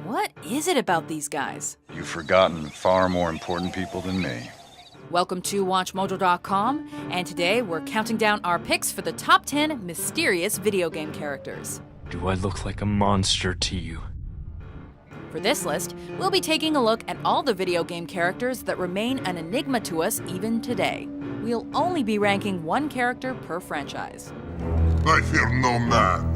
What is it about these guys? You've forgotten far more important people than me. Welcome to WatchMojo.com, and today we're counting down our picks for the top 10 mysterious video game characters. Do I look like a monster to you? For this list, we'll be taking a look at all the video game characters that remain an enigma to us even today. We'll only be ranking one character per franchise. I fear no man,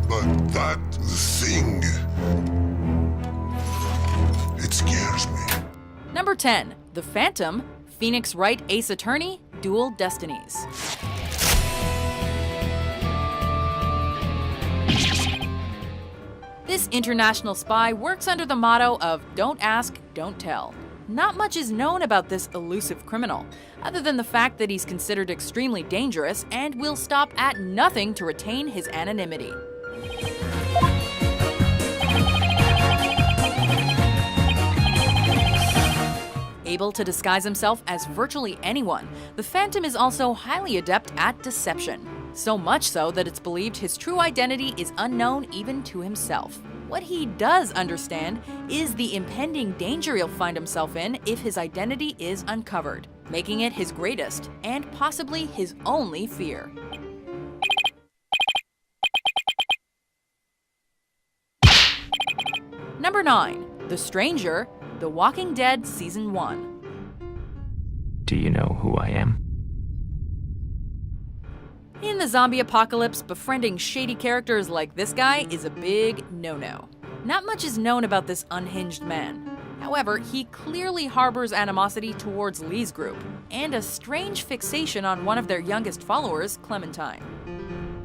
but that thing, it scares me. Number 10, The Phantom, Phoenix Wright Ace Attorney, Dual Destinies. This international spy works under the motto of don't ask, don't tell. Not much is known about this elusive criminal, other than the fact that he's considered extremely dangerous and will stop at nothing to retain his anonymity. Able to disguise himself as virtually anyone, the Phantom is also highly adept at deception. So much so that it's believed his true identity is unknown even to himself. What he does understand is the impending danger he'll find himself in if his identity is uncovered, making it his greatest and possibly his only fear. Number 9, The Stranger, The Walking Dead Season 1. Do you know who I am? In the zombie apocalypse, befriending shady characters like this guy is a big no-no. Not much is known about this unhinged man. However, he clearly harbors animosity towards Lee's group, and a strange fixation on one of their youngest followers, Clementine.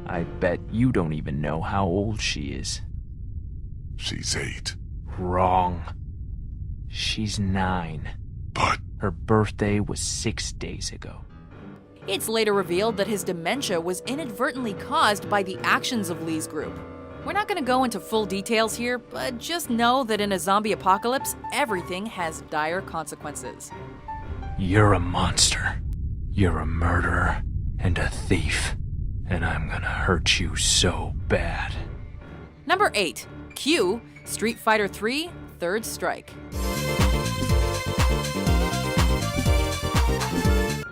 I bet you don't even know how old she is. She's 8. Wrong. She's 9. But Her birthday was 6 days ago. It's later revealed that his dementia was inadvertently caused by the actions of Lee's group. We're not going to go into full details here, but just know that in a zombie apocalypse, everything has dire consequences. You're a monster. You're a murderer and a thief. And I'm gonna hurt you so bad. Number 8, Q, Street Fighter III, Third Strike.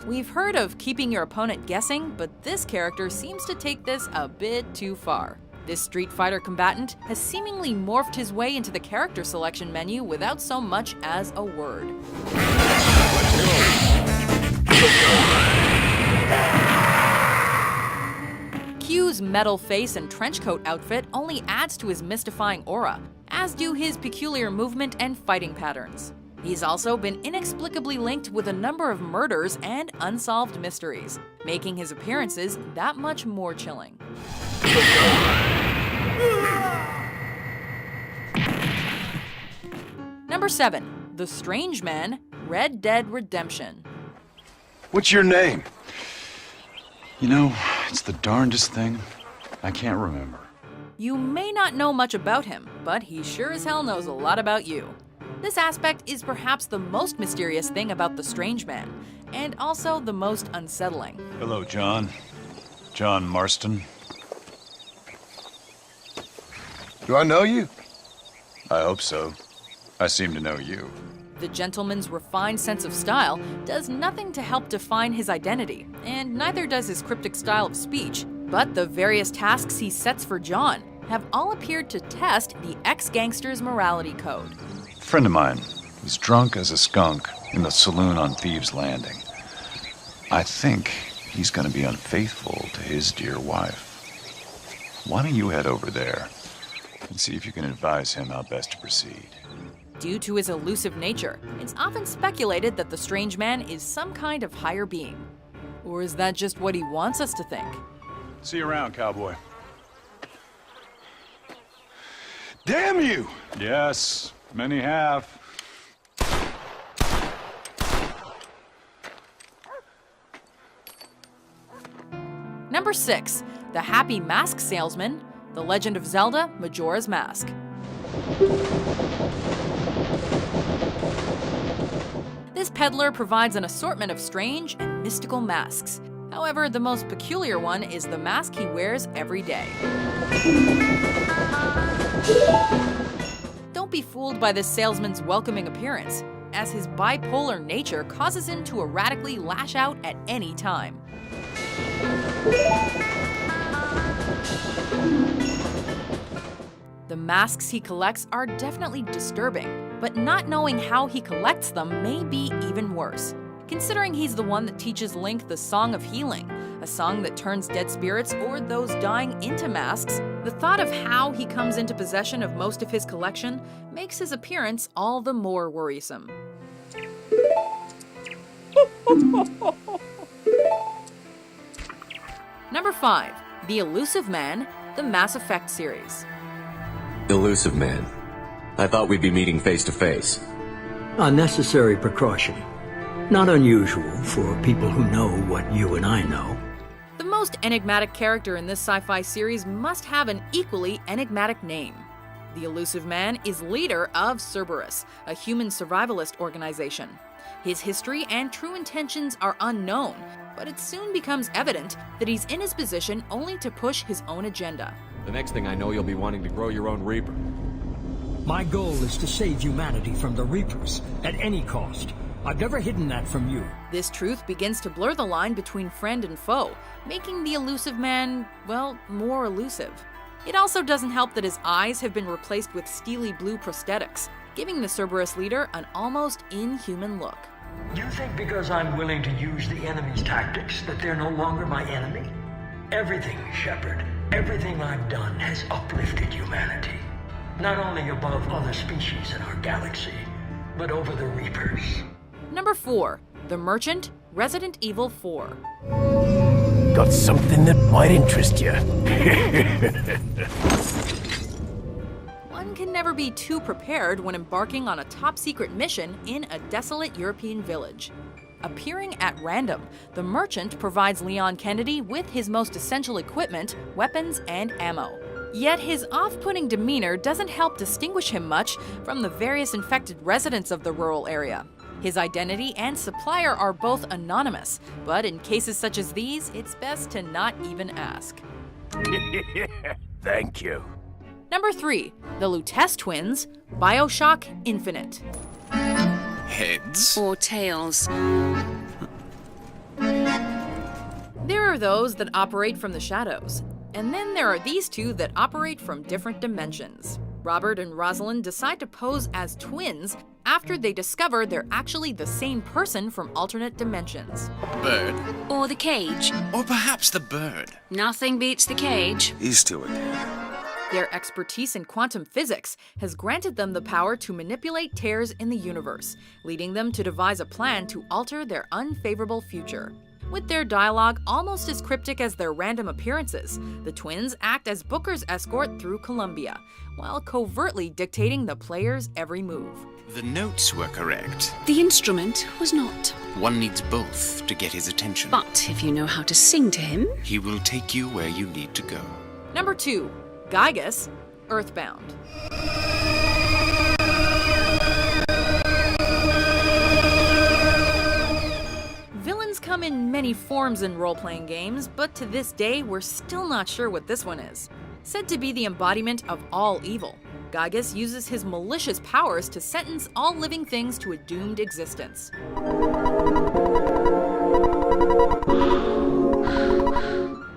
We've heard of keeping your opponent guessing, but this character seems to take this a bit too far. This Street Fighter combatant has seemingly morphed his way into the character selection menu without so much as a word. Q's metal face and trenchcoat outfit only adds to his mystifying aura, as do his peculiar movement and fighting patterns. He's also been inexplicably linked with a number of murders and unsolved mysteries, making his appearances that much more chilling. Number 7, The Strange Man, Red Dead Redemption. What's your name? You know, it's the darndest thing. I can't remember. You may not know much about him, but he sure as hell knows a lot about you. This aspect is perhaps the most mysterious thing about the Strange Man, and also the most unsettling. Hello, John. John Marston. do I know you? I hope so. I seem to know you. The gentleman's refined sense of style does nothing to help define his identity, and neither does his cryptic style of speech. But the various tasks he sets for John have all appeared to test the ex-gangster's morality code. A friend of mine was drunk as a skunk in the saloon on Thieves' Landing. I think he's going to be unfaithful to his dear wife. Why don't you head over there and see if you can advise him how best to proceed? Due to his elusive nature, it's often speculated that the Strange Man is some kind of higher being. Or is that just what he wants us to think? See you around, cowboy. Damn you! Yes, many have. Number 6, The Happy Mask Salesman, The Legend of Zelda: Majora's Mask. This peddler provides an assortment of strange and mystical masks. However, the most peculiar one is the mask he wears every day. Don't be fooled by this salesman's welcoming appearance, as his bipolar nature causes him to erratically lash out at any time. The masks he collects are definitely disturbing, but not knowing how he collects them may be even worse. Considering he's the one that teaches Link the Song of Healing, a song that turns dead spirits or those dying into masks, the thought of how he comes into possession of most of his collection makes his appearance all the more worrisome. Number 5. The Elusive Man, the Mass Effect series. Elusive Man. I thought we'd be meeting face to face. A necessary precaution. Not unusual for people who know what you and I know. The most enigmatic character in this sci-fi series must have an equally enigmatic name. The Elusive Man is leader of Cerberus, a human survivalist organization. His history and true intentions are unknown, but it soon becomes evident that he's in his position only to push his own agenda. The next thing I know, you'll be wanting to grow your own Reaper. My goal is to save humanity from the Reapers, at any cost. I've never hidden that from you. This truth begins to blur the line between friend and foe, making the Elusive Man, well, more elusive. It also doesn't help that his eyes have been replaced with steely blue prosthetics, giving the Cerberus leader an almost inhuman look. You think because I'm willing to use the enemy's tactics that they're no longer my enemy? Everything, Shepard, everything I've done has uplifted humanity. Not only above other species in our galaxy, but over the Reapers. Number 4. The Merchant, Resident Evil 4. Got something that might interest you. One can never be too prepared when embarking on a top-secret mission in a desolate European village. Appearing at random, the Merchant provides Leon Kennedy with his most essential equipment, weapons, and ammo. Yet his off-putting demeanor doesn't help distinguish him much from the various infected residents of the rural area. His identity and supplier are both anonymous, but in cases such as these, it's best to not even ask. Thank you. Number 3. The Lutece Twins, BioShock Infinite. Heads? Or tails? There are those that operate from the shadows, and then there are these two that operate from different dimensions. Robert and Rosalind decide to pose as twins after they discover they're actually the same person from alternate dimensions. Bird? Or the cage? Or perhaps the bird? Nothing beats the cage. These two again. Their expertise in quantum physics has granted them the power to manipulate tears in the universe, leading them to devise a plan to alter their unfavorable future. With their dialogue almost as cryptic as their random appearances, the twins act as Booker's escort through Columbia, while covertly dictating the player's every move. The notes were correct. The instrument was not. One needs both to get his attention. But if you know how to sing to him, he will take you where you need to go. Number 2. Gygus, Earthbound. Villains come in many forms in role-playing games, but to this day, we're still not sure what this one is. Said to be the embodiment of all evil, Gygus uses his malicious powers to sentence all living things to a doomed existence.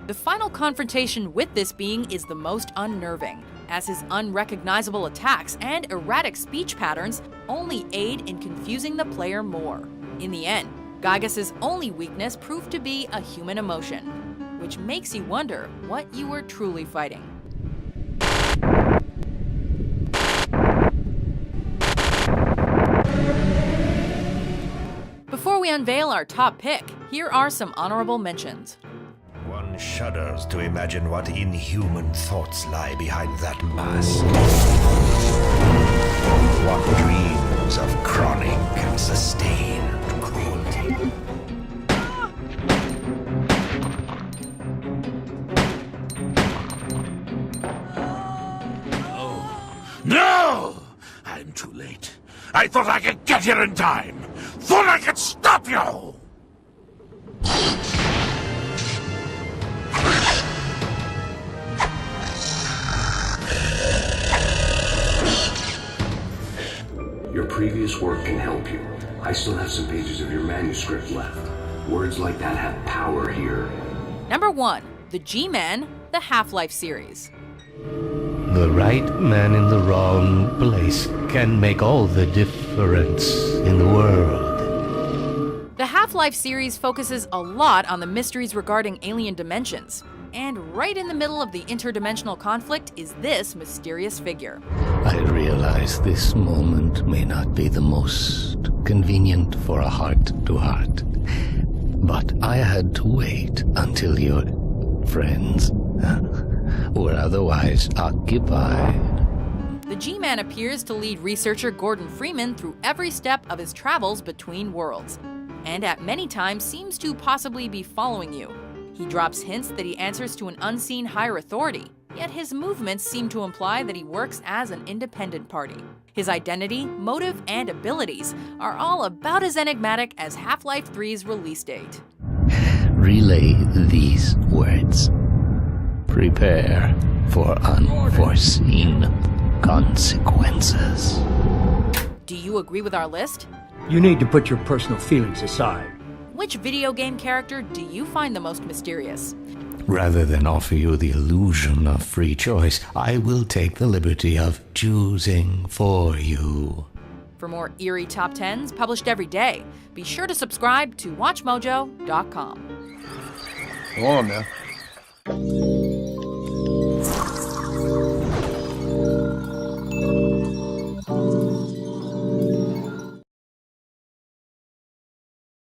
The final confrontation with this being is the most unnerving, as his unrecognizable attacks and erratic speech patterns only aid in confusing the player more. In the end, Gygus' only weakness proved to be a human emotion, which makes you wonder what you were truly fighting. Before we unveil our top pick, here are some honorable mentions. One shudders to imagine what inhuman thoughts lie behind that mask. What dreams of chronic and sustained cruelty. No! I'm too late. I thought I could get here in time. Thought I could stop you! previous work can help you. I still have some pages of your manuscript left. Words like that have power here. Number 1. The G-Man, the Half-Life series. The right man in the wrong place can make all the difference in the world. The Half-Life series focuses a lot on the mysteries regarding alien dimensions. And right in the middle of the interdimensional conflict is this mysterious figure. I realize this moment may not be the most convenient for a heart-to-heart, but I had to wait until your friends were otherwise occupied. The G-Man appears to lead researcher Gordon Freeman through every step of his travels between worlds, and at many times seems to possibly be following you. He drops hints that he answers to an unseen higher authority, yet his movements seem to imply that he works as an independent party. His identity, motive, and abilities are all about as enigmatic as Half-Life 3's release date. Relay these words. Prepare for unforeseen consequences. Do you agree with our list? You need to put your personal feelings aside. Which video game character do you find the most mysterious? Rather than offer you the illusion of free choice, I will take the liberty of choosing for you. For more eerie top 10s published every day, be sure to subscribe to WatchMojo.com. Go on, man.